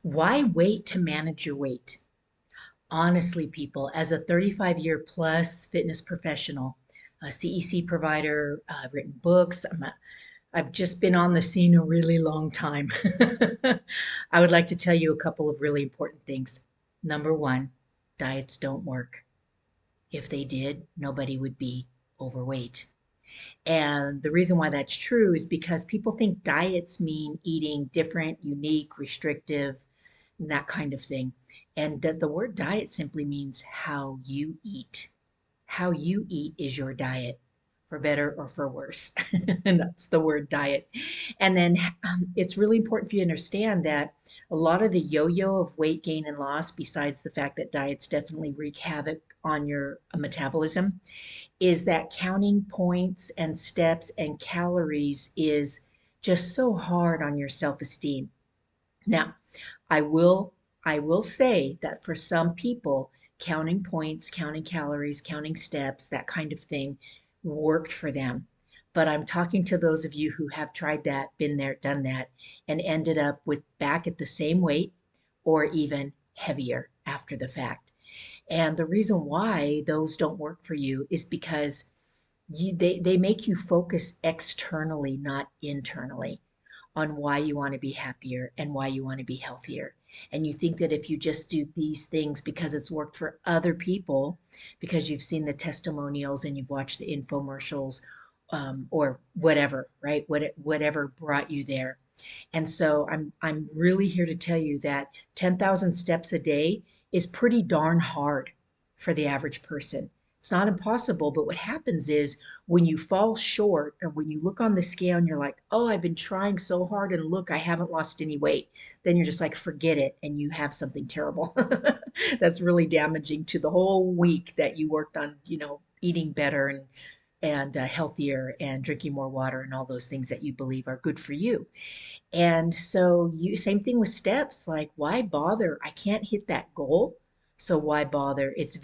Why wait to manage your weight? Honestly, people, as a 35-year plus fitness professional, a CEC provider, I've written books, I've just been on the scene a really long time. I would like to tell you a couple of really important things. Number one, diets don't work. If they did, nobody would be overweight. And the reason why that's true is because people think diets mean eating different, unique, restrictive, that kind of thing. And the word diet simply means how you eat. How you eat is your diet, for better or for worse. And that's the word diet. And then it's really important for you to understand that a lot of the yo-yo of weight gain and loss, besides the fact that diets definitely wreak havoc on your metabolism, is that counting points and steps and calories is just so hard on your self-esteem. Now, I will I will say that for some people, counting points, counting calories, counting steps, that kind of thing worked for them. But I'm talking to those of you who have tried that, been there, done that, and ended up with back at the same weight or even heavier after the fact. And the reason why those don't work for you is because they make you focus externally, not internally, on why you want to be happier and why you want to be healthier. And you think that if you just do these things because it's worked for other people, because you've seen the testimonials and you've watched the infomercials, or whatever, right? Whatever brought you there. And so I'm really here to tell you that 10,000 steps a day is pretty darn hard for the average person. It's not impossible, but what happens is when you fall short or when you look on the scale and you're like, oh, I've been trying so hard and look, I haven't lost any weight, then you're just like, forget it, and you have something terrible. That's really damaging to the whole week that you worked on, eating better and healthier and drinking more water and all those things that you believe are good for you. And so you same thing with steps, like why bother? I can't hit that goal. So why bother? It's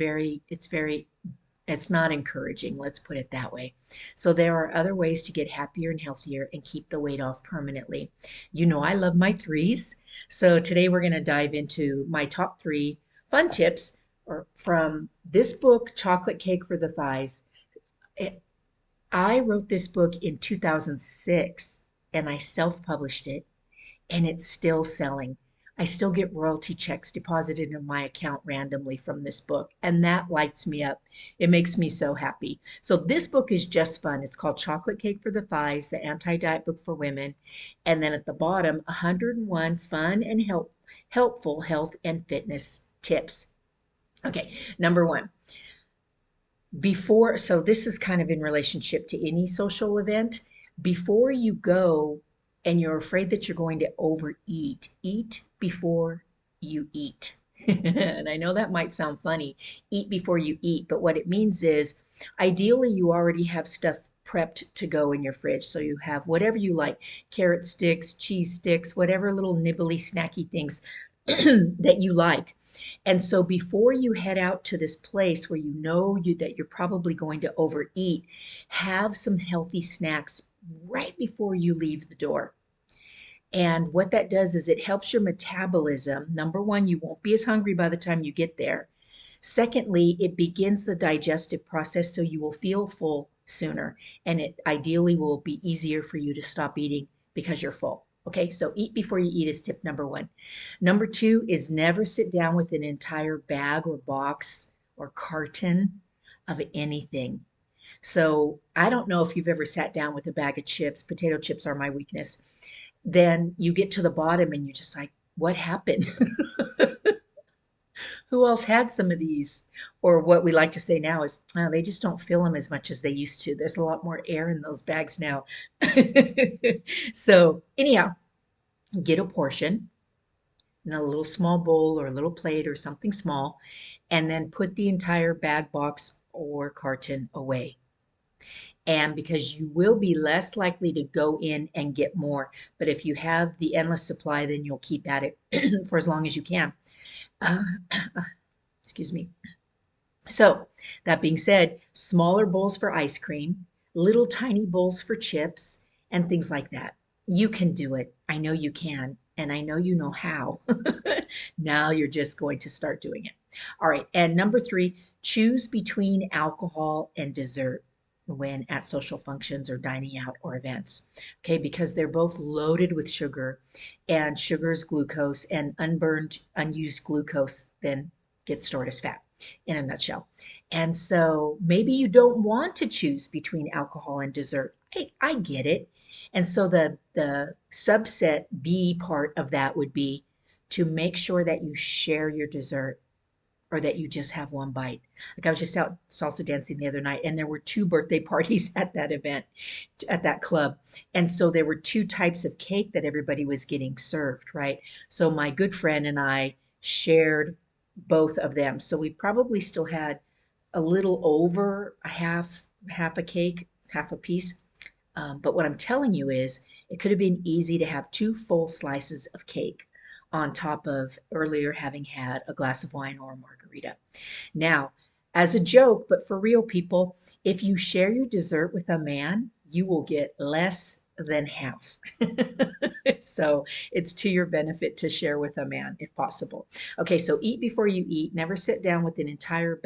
not encouraging, let's put it that way. So there are other ways to get happier and healthier and keep the weight off permanently. I love my threes. So today we're going to dive into my top three fun tips or from this book, Chocolate Cake for the Thighs. It, I wrote this book in 2006 and I self-published it and it's still selling. I still get royalty checks deposited in my account randomly from this book, and that lights me up. It makes me so happy. So, this book is just fun. It's called Chocolate Cake for the Thighs, the anti diet book for women. And then at the bottom, 101 fun and helpful health and fitness tips. Okay, number one, so this is kind of in relationship to any social event. Before you go and you're afraid that you're going to overeat, eat before you eat. And I know that might sound funny, eat before you eat, but what it means is ideally you already have stuff prepped to go in your fridge. So you have whatever you like, carrot sticks, cheese sticks, whatever little nibbly snacky things that you like. And so before you head out to this place where that you're probably going to overeat, have some healthy snacks right before you leave the door. And what that does is it helps your metabolism. Number one, you won't be as hungry by the time you get there. Secondly, it begins the digestive process so you will feel full sooner. And it ideally will be easier for you to stop eating because you're full. Okay, so eat before you eat is tip number one. Number two is never sit down with an entire bag or box or carton of anything. So I don't know if you've ever sat down with a bag of chips. Potato chips are my weakness. Then you get to the bottom and you're just like, what happened? Who else had some of these? Or what we like to say now is, oh, they just don't fill them as much as they used to. There's a lot more air in those bags now. So, anyhow, get a portion in a little small bowl or a little plate or something small, and then put the entire bag, box, or carton away. And because you will be less likely to go in and get more. But if you have the endless supply, then you'll keep at it for as long as you can. Uh, excuse me. So, that being said, smaller bowls for ice cream, little tiny bowls for chips, and things like that. You can do it. I know you can. And I know you know how. Now you're just going to start doing it. All right. And number three, choose between alcohol and dessert when at social functions or dining out or events. Okay, because they're both loaded with sugar, and sugar is glucose, and unburned, unused glucose then gets stored as fat in a nutshell. And so maybe you don't want to choose between alcohol and dessert. I get it. And so the subset B part of that would be to make sure that you share your dessert or that you just have one bite. Like I was just out salsa dancing the other night, and there were two birthday parties at that event, at that club. And so there were two types of cake that everybody was getting served, right? So my good friend and I shared both of them. So we probably still had a little over half a cake, half a piece. But what I'm telling you is it could have been easy to have two full slices of cake on top of earlier having had a glass of wine or a margarita. Now, as a joke, but for real people, if you share your dessert with a man, you will get less than half. So it's to your benefit to share with a man if possible. Okay, so eat before you eat. Never sit down with an entire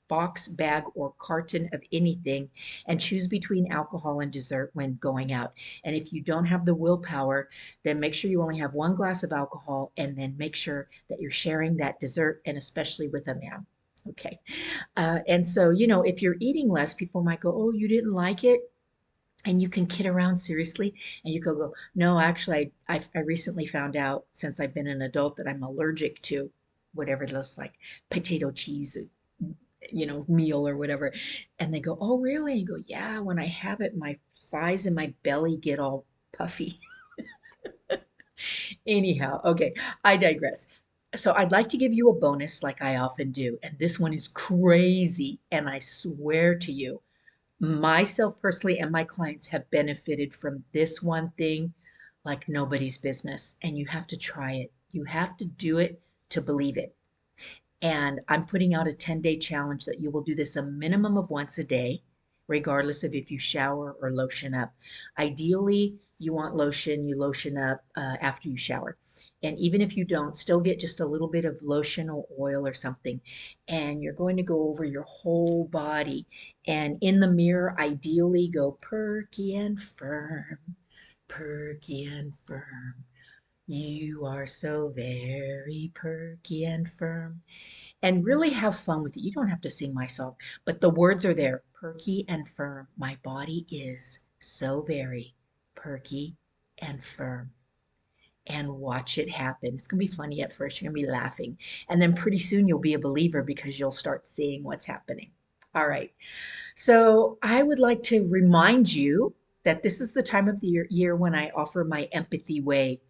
box, bag, or carton of anything, and choose between alcohol and dessert when going out. And if you don't have the willpower, then make sure you only have one glass of alcohol, and then make sure that you're sharing that dessert, and especially with a man. Okay. And so, if you're eating less, people might go, "Oh, you didn't like it?" And you can kid around seriously, and you go, "No, actually, I recently found out since I've been an adult that I'm allergic to whatever this like potato cheese, meal or whatever." And they go, "Oh, really?" And you go, "Yeah, when I have it, my thighs and my belly get all puffy." Anyhow, okay, I digress. So I'd like to give you a bonus like I often do, and this one is crazy, and I swear to you, myself personally and my clients have benefited from this one thing like nobody's business, and you have to try it. You have to do it to believe it. And I'm putting out a 10-day challenge that you will do this a minimum of once a day, regardless of if you shower or lotion up. Ideally, you want lotion, you lotion up after you shower. And even if you don't, still get just a little bit of lotion or oil or something. And you're going to go over your whole body. And in the mirror, ideally go perky and firm, perky and firm. You are so very perky and firm, and really have fun with it. You don't have to sing my song, but the words are there. Perky and firm. My body is so very perky and firm. And watch it happen. It's going to be funny at first. You're going to be laughing. And then pretty soon you'll be a believer because you'll start seeing what's happening. All right. So I would like to remind you that this is the time of the year when I offer my empathy way,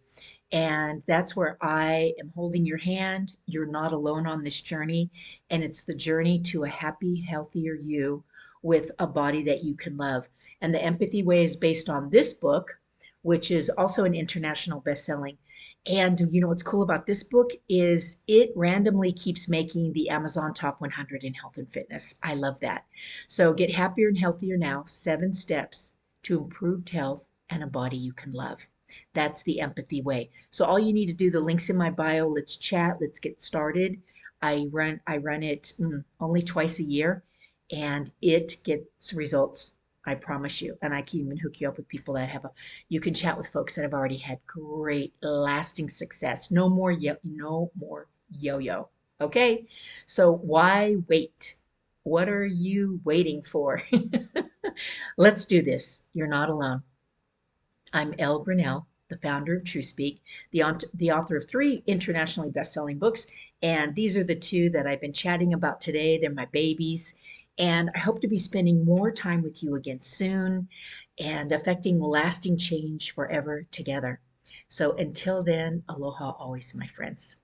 and that's where I am holding your hand. You're not alone on this journey. And it's the journey to a happy, healthier you with a body that you can love. And the Empathy Way is based on this book, which is also an international best-selling. And what's cool about this book is it randomly keeps making the Amazon Top 100 in health and fitness. I love that. So get happier and healthier now. 7 steps to improved health and a body you can love. That's the Empathy Way. So all you need to do, the link's in my bio. Let's chat. Let's get started. I run it only twice a year, and it gets results. I promise you. And I can even hook you up with people that you can chat with folks that have already had great lasting success. No more yo-yo. Okay? So why wait? What are you waiting for? Let's do this. You're not alone. I'm Elle Graniel, the founder of Truespeak, the author of 3 internationally best-selling books, and these are the 2 that I've been chatting about today. They're my babies, and I hope to be spending more time with you again soon and affecting lasting change forever together. So until then, aloha always, my friends.